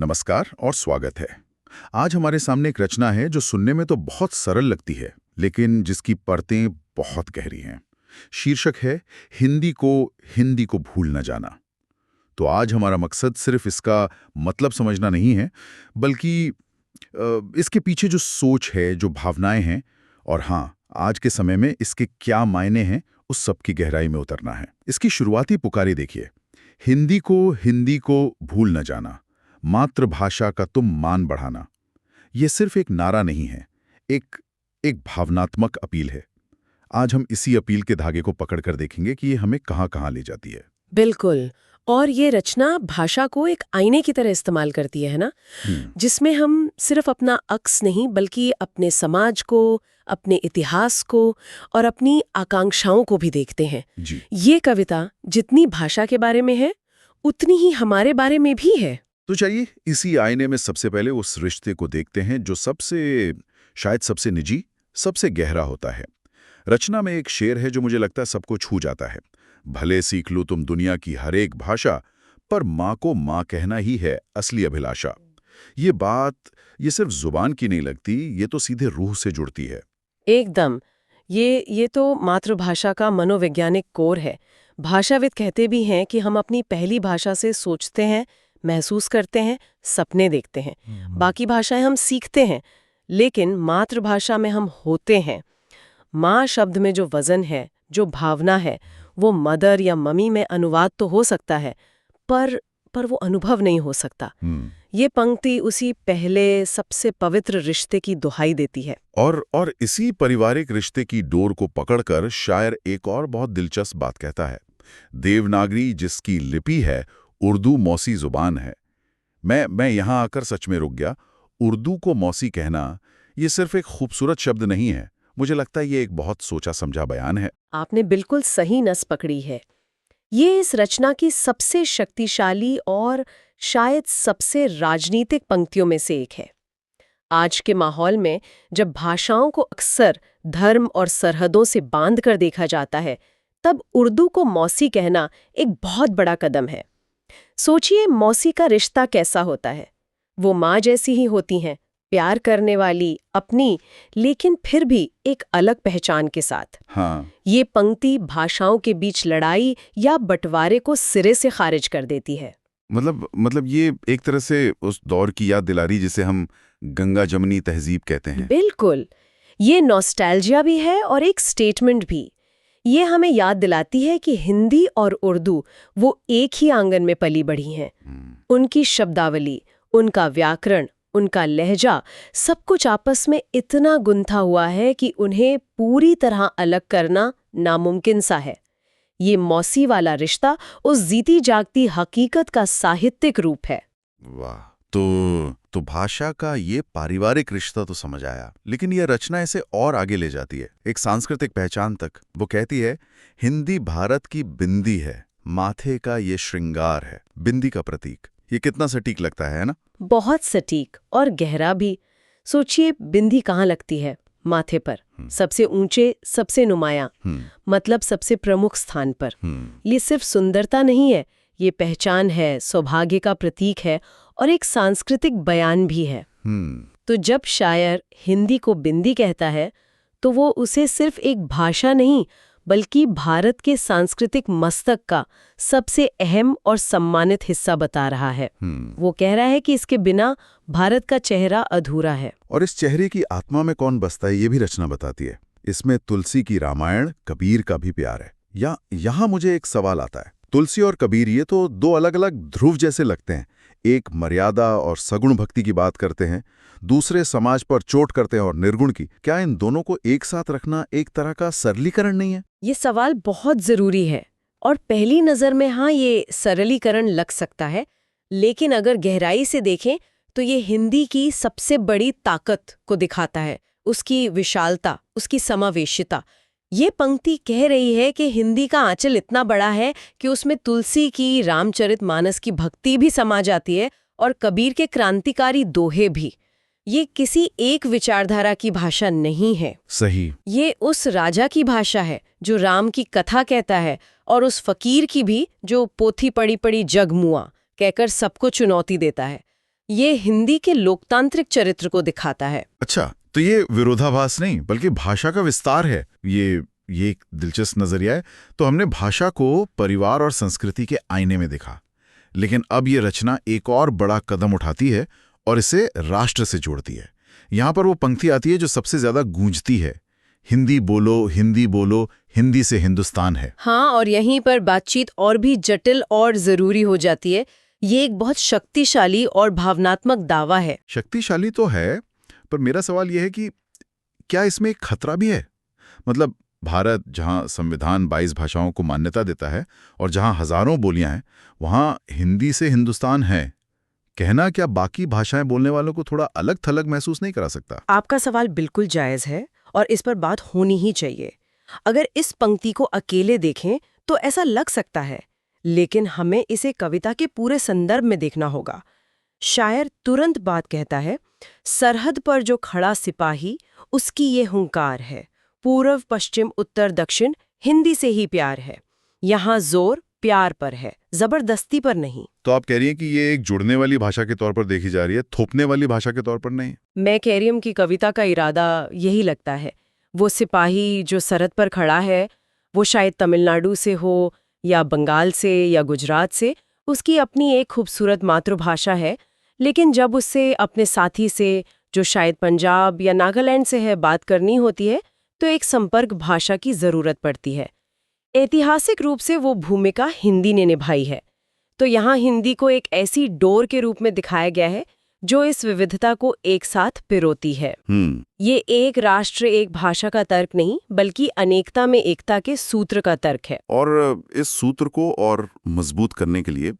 नमस्कार और स्वागत है। आज हमारे सामने एक रचना है जो सुनने में तो बहुत सरल लगती है, लेकिन जिसकी परतें बहुत गहरी हैं। शीर्षक है हिंदी को भूल न जाना। तो आज हमारा मकसद सिर्फ इसका मतलब समझना नहीं है, बल्कि इसके पीछे जो सोच है, जो भावनाएं हैं और हाँ, आज के समय में इसके क्या मायने हैं, उस सब की गहराई में उतरना है। इसकी शुरुआती पुकारी देखिए, हिंदी को भूल न जाना, मातृभाषा का तुम मान बढ़ाना। ये सिर्फ एक नारा नहीं है, एक एक भावनात्मक अपील है। आज हम इसी अपील के धागे को पकड़कर देखेंगे कि ये हमें कहाँ कहाँ ले जाती है। बिल्कुल। और ये रचना भाषा को एक आईने की तरह इस्तेमाल करती है ना, जिसमें हम सिर्फ अपना अक्स नहीं बल्कि अपने समाज को, अपने इतिहास को और अपनी आकांक्षाओं को भी देखते हैं। जी। ये कविता जितनी भाषा के बारे में है उतनी ही हमारे बारे में भी है। तो चलिए इसी आईने में सबसे पहले उस रिश्ते को देखते हैं जो शायद सबसे निजी, सबसे गहरा होता है। रचना में एक शेर है जो मुझे लगता है सबको छू जाता है। भले सीख लो तुम दुनिया की हर एक भाषा, पर माँ को माँ कहना ही है असली अभिलाषा। ये बात ये सिर्फ जुबान की नहीं लगती, ये तो सीधे रूह से जुड़ती है। एकदम। ये तो मातृभाषा का मनोवैज्ञानिक कोर है। भाषाविद कहते भी हैं कि हम अपनी पहली भाषा से सोचते हैं, महसूस करते हैं, सपने देखते हैं। बाकी भाषाएं हम सीखते हैं, लेकिन मातृभाषा में हम होते हैं। माँ शब्द में जो वजन है, जो भावना है, वो मदर या मम्मी में अनुवाद तो हो सकता है, पर वो अनुभव नहीं हो सकता। ये पंक्ति उसी पहले सबसे पवित्र रिश्ते की दुहाई देती है। और इसी पारिवारिक रिश्ते की डोर को पकड़कर शायर एक और बहुत दिलचस्प बात कहता है। देवनागरी जिसकी लिपि है, उर्दू मौसी जुबान है। मैं यहाँ आकर सच में रुक गया। उर्दू को मौसी कहना, ये सिर्फ एक खूबसूरत शब्द नहीं है, मुझे लगता है ये एक बहुत सोचा समझा बयान है। आपने बिल्कुल सही नस पकड़ी है। ये इस रचना की सबसे शक्तिशाली और शायद सबसे राजनीतिक पंक्तियों में से एक है। आज के माहौल में जब भाषाओं को अक्सर धर्म और सरहदों से बांध कर देखा जाता है, तब उर्दू को मौसी कहना एक बहुत बड़ा कदम है। सोचिए, मौसी का रिश्ता कैसा होता है। वो माँ जैसी ही होती हैं, प्यार करने वाली, अपनी, लेकिन फिर भी एक अलग पहचान के साथ। हाँ। ये पंक्ति भाषाओं के बीच लड़ाई या बंटवारे को सिरे से खारिज कर देती है। मतलब ये एक तरह से उस दौर की याद दिला रही जिसे हम गंगा जमनी तहजीब कहते हैं। बिल्कुल। ये नॉस्टैल्जिया भी है और एक स्टेटमेंट भी। ये हमें याद दिलाती है कि हिंदी और उर्दू वो एक ही आंगन में पली बढ़ी हैं। उनकी शब्दावली, उनका व्याकरण, उनका लहजा, सब कुछ आपस में इतना गुंथा हुआ है कि उन्हें पूरी तरह अलग करना नामुमकिन सा है। ये मौसी वाला रिश्ता उस जीती जागती हकीकत का साहित्यिक रूप है। वाह। तो भाषा का ये पारिवारिक रिश्ता तो समझ आया, लेकिन ये रचना इसे और आगे ले जाती है, एक सांस्कृतिक पहचान तक। वो कहती है, हिंदी भारत की बिंदी है, माथे का ये श्रृंगार है। बिंदी का प्रतीक, ये कितना सटीक लगता है ना? बहुत सटीक और गहरा भी। सोचिए, बिंदी कहाँ लगती है? माथे पर, सबसे ऊंचे, सबसे नुमाया, मतलब सबसे प्रमुख स्थान पर। ये सिर्फ सुंदरता नहीं है, ये पहचान है, सौभाग्य का प्रतीक है और एक सांस्कृतिक बयान भी है। तो जब शायर हिंदी को बिंदी कहता है, तो वो उसे सिर्फ एक भाषा नहीं बल्कि भारत के सांस्कृतिक मस्तक का सबसे अहम और सम्मानित हिस्सा बता रहा है। वो कह रहा है कि इसके बिना भारत का चेहरा अधूरा है। और इस चेहरे की आत्मा में कौन बसता है, ये भी रचना बताती है। इसमें तुलसी की रामायण, कबीर का भी प्यार है। यहाँ मुझे एक सवाल आता है, तुलसी और कबीर ये तो दो अलग अलग ध्रुव जैसे लगते हैं। एक मर्यादा और सगुण भक्ति की बात करते हैं, दूसरे समाज पर चोट करते हैं और निर्गुण की। क्या इन दोनों को एक साथ रखना एक तरह का सरलीकरण नहीं है? ये सवाल बहुत जरूरी है और पहली नजर में हाँ, ये सरलीकरण लग सकता है, लेकिन अगर गहराई से देखें तो ये हिंदी की सबसे बड़ी ताकत को दिखाता है, उसकी विशालता, उसकी समावेशिता। ये पंक्ति कह रही है कि हिंदी का आंचल इतना बड़ा है कि उसमें तुलसी की रामचरितमानस की भक्ति भी समा जाती है और कबीर के क्रांतिकारी दोहे भी। ये किसी एक विचारधारा की भाषा नहीं है। सही। ये उस राजा की भाषा है जो राम की कथा कहता है और उस फकीर की भी जो पोथी पड़ी पड़ी जग मुआ कहकर सबको चुनौती देता है। ये हिंदी के लोकतांत्रिक चरित्र को दिखाता है। अच्छा, तो ये विरोधाभास नहीं बल्कि भाषा का विस्तार है। ये एक दिलचस्प नजरिया है। तो हमने भाषा को परिवार और संस्कृति के आईने में देखा, लेकिन अब ये रचना एक और बड़ा कदम उठाती है और इसे राष्ट्र से जोड़ती है। यहां पर वो पंक्ति आती है जो सबसे ज्यादा गूंजती है, हिंदी बोलो, हिंदी बोलो, हिंदी से हिंदुस्तान है। हाँ, और यहीं पर बातचीत और भी जटिल और जरूरी हो जाती है। ये एक बहुत शक्तिशाली और भावनात्मक दावा है। शक्तिशाली तो है, पर मेरा सवाल यह है कि क्या इसमें एक खतरा भी है? मतलब भारत, जहां संविधान 22 भाषाओं को मान्यता देता है और जहां हजारों बोलियां हैं, वहां हिंदी से हिंदुस्तान है कहना क्या बाकी भाषाएं बोलने वालों को थोड़ा अलग थलग महसूस नहीं करा सकता? आपका सवाल बिल्कुल जायज है और इस पर बात होनी ही चाहिए। अगर इस पंक्ति को अकेले देखें तो ऐसा लग सकता है, लेकिन हमें इसे कविता के पूरे संदर्भ में देखना होगा। शायर तुरंत बात कहता है, सरहद पर जो खड़ा सिपाही, उसकी ये हुंकार है, पूर्व पश्चिम उत्तर दक्षिण हिंदी से ही प्यार है। यहाँ जोर प्यार पर है, जबरदस्ती पर नहीं। तो आप कह रही हैं कि ये एक जुड़ने वाली भाषा के तौर पर देखी जा रही है, थोपने वाली भाषा के तौर पर नहीं? मैं कह रही हूं कि कविता का इरादा यही लगता है। वो सिपाही जो सरहद पर खड़ा है, वो शायद तमिलनाडु से हो या बंगाल से या गुजरात से, उसकी अपनी एक खूबसूरत मातृभाषा है, लेकिन जब उससे अपने साथी से जो शायद पंजाब या नागालैंड से है बात करनी होती है, तो एक संपर्क भाषा की जरूरत पड़ती है। ऐतिहासिक रूप से वो भूमिका हिंदी ने निभाई है। तो यहाँ हिंदी को एक ऐसी डोर के रूप में दिखाया गया है जो इस विविधता को एक साथ पिरोती है। ये एक राष्ट्र एक भाषा का तर्क नहीं, बल्कि अनेकता में एकता के सूत्र का तर्क है। और इस सूत्र को और मजबूत करने के लिए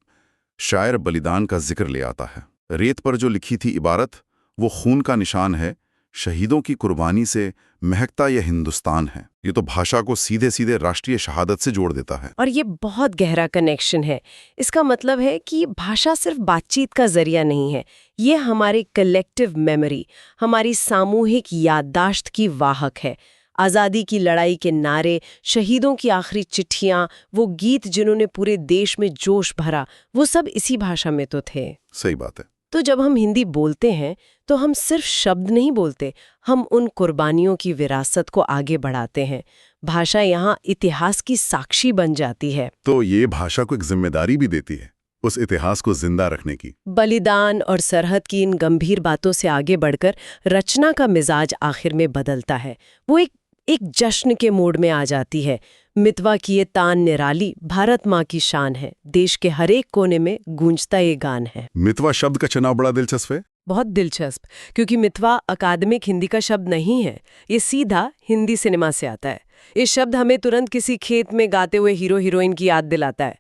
शायर बलिदान का जिक्र ले आता है। रेत पर जो लिखी थी इबारत, वो खून का निशान है, शहीदों की कुर्बानी से महकता यह हिंदुस्तान है। ये तो भाषा को सीधे सीधे राष्ट्रीय शहादत से जोड़ देता है। और ये बहुत गहरा कनेक्शन है। इसका मतलब है कि भाषा सिर्फ बातचीत का जरिया नहीं है, ये हमारे कलेक्टिव मेमोरी, हमारी सामूहिक याददाश्त की वाहक है। आज़ादी की लड़ाई के नारे, शहीदों की आखिरी चिट्ठियां, वो गीत जिन्होंने पूरे देश में जोश भरा, वो सब इसी भाषा में तो थे। सही बात है। तो जब हम हिंदी बोलते हैं तो हम सिर्फ शब्द नहीं बोलते, हम उन कुर्बानियों की विरासत को आगे बढ़ाते हैं। भाषा यहाँ इतिहास की साक्षी बन जाती है। तो ये भाषा को एक जिम्मेदारी भी देती है उस इतिहास को जिंदा रखने की। बलिदान और सरहद की इन गंभीर बातों से आगे बढ़कर रचना का मिजाज आखिर में बदलता है। वो एक जश्न के मोड में आ जाती है। मितवा की ये तान निराली भारत माँ की शान है, देश के हर एक कोने में गूंजता ये गान है। मितवा शब्द का चुनाव बड़ा दिलचस्प है। बहुत दिलचस्प, क्योंकि मितवा अकादमिक हिंदी का शब्द नहीं है, ये सीधा हिंदी सिनेमा से आता है। ये शब्द हमें तुरंत किसी खेत में गाते हुए हीरो हीरोइन की याद दिलाता है,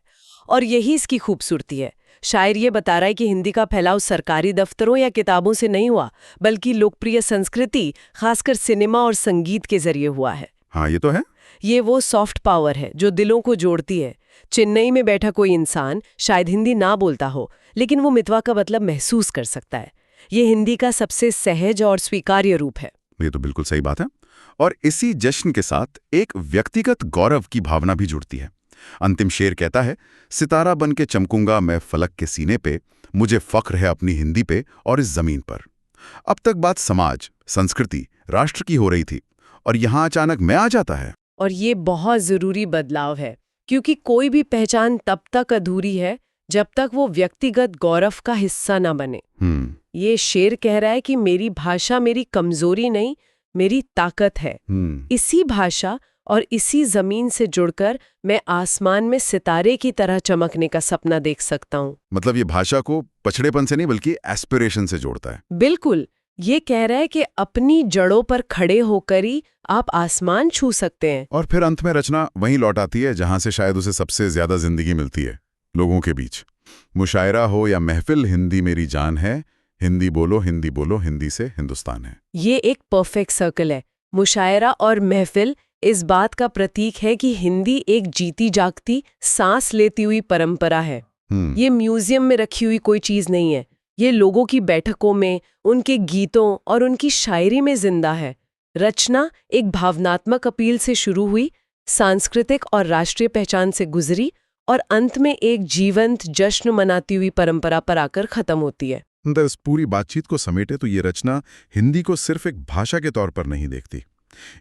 और यही इसकी खूबसूरती है। शायर ये बता रहा है कि हिंदी का फैलाव सरकारी दफ्तरों या किताबों से नहीं हुआ, बल्कि लोकप्रिय संस्कृति, खासकर सिनेमा और संगीत के जरिए हुआ है। हाँ, ये तो है। ये वो सॉफ्ट पावर है जो दिलों को जोड़ती है। चेन्नई में बैठा कोई इंसान शायद हिंदी ना बोलता हो, लेकिन वो मितवा का मतलब महसूस कर सकता है। ये हिंदी का सबसे सहज और स्वीकार्य रूप है। ये तो बिल्कुल सही बात है। और इसी जश्न के साथ एक व्यक्तिगत गौरव की भावना भी जुड़ती है। अंतिम शेर कहता है, सितारा बन के चमकूंगा मैं फलक के सीने पे, मुझे फख्र है अपनी हिंदी पे और इस जमीन पर। अब तक बात समाज, संस्कृति, राष्ट्र की हो रही थी, और यहां अचानक मैं आ जाता है। और ये बहुत जरूरी बदलाव है, क्योंकि कोई भी पहचान तब तक अधूरी है जब तक वो व्यक्तिगत गौरव का हिस्सा न बने। ये शेर कह रहा है कि मेरी भाषा मेरी कमजोरी नहीं, मेरी ताकत है। इसी भाषा और इसी जमीन से जुड़कर मैं आसमान में सितारे की तरह चमकने का सपना देख सकता हूँ। मतलब ये भाषा को पछड़ेपन से नहीं बल्कि एस्पिरेशन से जोड़ता है। बिल्कुल, ये कह रहा है कि अपनी जड़ों पर खड़े होकर ही आप आसमान छू सकते हैं। और फिर अंत में रचना वहीं लौट आती है जहां से शायद उसे सबसे ज्यादा जिंदगी मिलती है, लोगों के बीच। मुशायरा हो या महफिल, हिंदी मेरी जान है, हिंदी बोलो, हिंदी बोलो, हिंदी से हिंदुस्तान है। ये एक परफेक्ट सर्कल है। मुशायरा और महफिल इस बात का प्रतीक है कि हिंदी एक जीती जागती, सांस लेती हुई परंपरा है। ये म्यूजियम में रखी हुई कोई चीज नहीं है, ये लोगों की बैठकों में, उनके गीतों और उनकी शायरी में जिंदा है। रचना एक भावनात्मक अपील से शुरू हुई, सांस्कृतिक और राष्ट्रीय पहचान से गुजरी, और अंत में एक जीवंत जश्न मनाती हुई परंपरा पर आकर खत्म होती है। इस पूरी बातचीत को समेटे तो ये रचना हिंदी को सिर्फ एक भाषा के तौर पर नहीं देखती।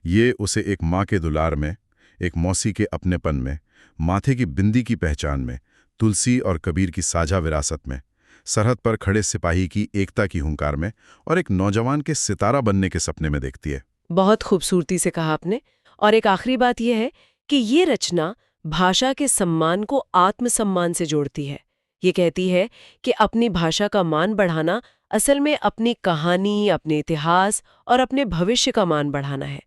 ये उसे एक माँ के दुलार में, एक मौसी के अपनेपन में, माथे की बिंदी की पहचान में, तुलसी और कबीर की साझा विरासत में, सरहद पर खड़े सिपाही की एकता की हुंकार में और एक नौजवान के सितारा बनने के सपने में देखती है। बहुत खूबसूरती से कहा आपने। और एक आखिरी बात यह है कि ये रचना भाषा के सम्मान को आत्मसम्मान से जोड़ती है। ये कहती है कि अपनी भाषा का मान बढ़ाना असल में अपनी कहानी, अपने इतिहास और अपने भविष्य का मान बढ़ाना है।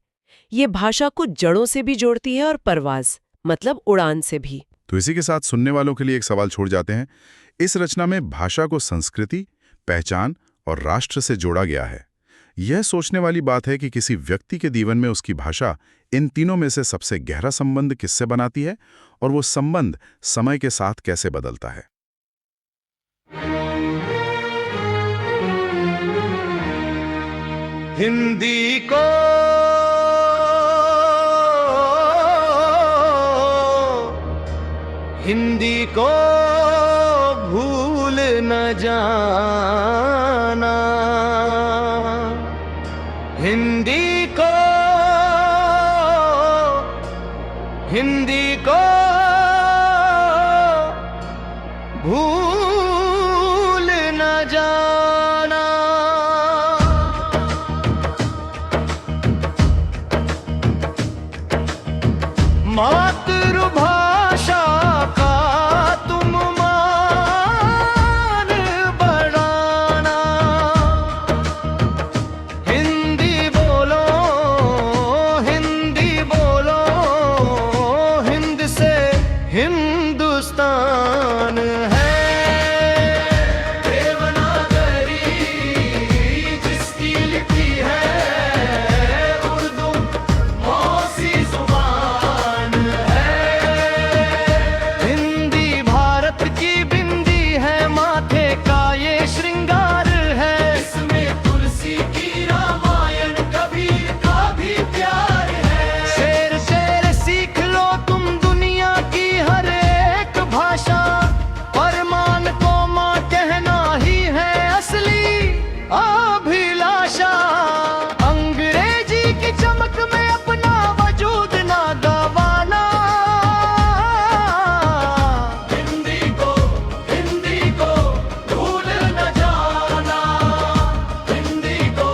ये भाषा को जड़ों से भी जोड़ती है और परवाज मतलब उड़ान से भी। तो इसी के साथ सुनने वालों के लिए एक सवाल छोड़ जाते हैं। इस रचना में भाषा को संस्कृति, पहचान और राष्ट्र से जोड़ा गया है। यह सोचने वाली बात है कि किसी व्यक्ति के जीवन में उसकी भाषा इन तीनों में से सबसे गहरा संबंध किससे बनाती है और वो संबंध समय के साथ कैसे बदलता है। हिंदी को भूल न जाना, हिंदी को भूल न जाना। मातृभाषा का तुम मान बढ़ाना, हिंदी बोलो, हिंद से हिंदुस्तान है। देवनागरी जिसकी लिखी है उर्दू मौसी जुबान है। हिंदी भारत की बिंदी है, माथे का ये श्रृंगार है। इसमें तुलसी की रामायण, कबीर का भी प्यार है। शेर शेर सीख लो तुम दुनिया की हर एक भाषा, परमान को माँ कहना ही है असली अभिलाषा। अंग्रेजी की चमक में अपना वजूद ना गवाना, हिंदी को भूल न जाना, हिंदी को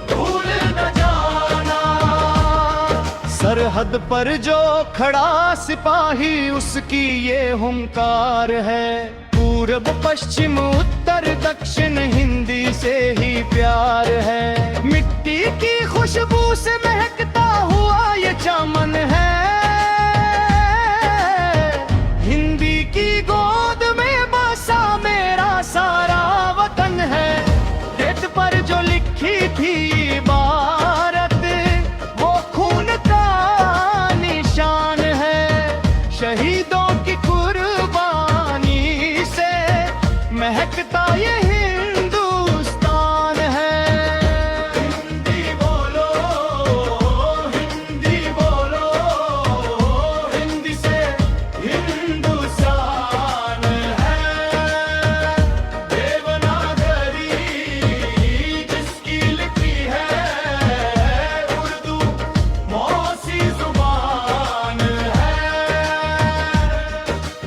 भूल न जाना। सरहद पर जो खड़ा सिपाही उसकी ये हुंकार है। पूरब पश्चिम उत्तर दक्षिण हिंदी से ही प्यार है। मिट्टी की खुशबू से महकता हुआ ये चमन है। हिंदी की गोद में बसा मेरा सारा वतन है। गेट पर जो लिखी थी इबारत वो खून का निशान है। शहीदों की कुर्बानी से महकता ये हिंदुस्तान है। हिंदी बोलो, हिंदी से हिंदुस्तान है। देवनागरी जिसकी लिखी है उर्दू मौसी जुबान है।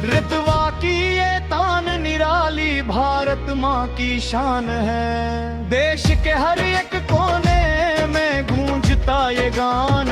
रितवा की ये तान निराली भारत माँ की शान है। देश के हर एक कोने में गूंजता ये गान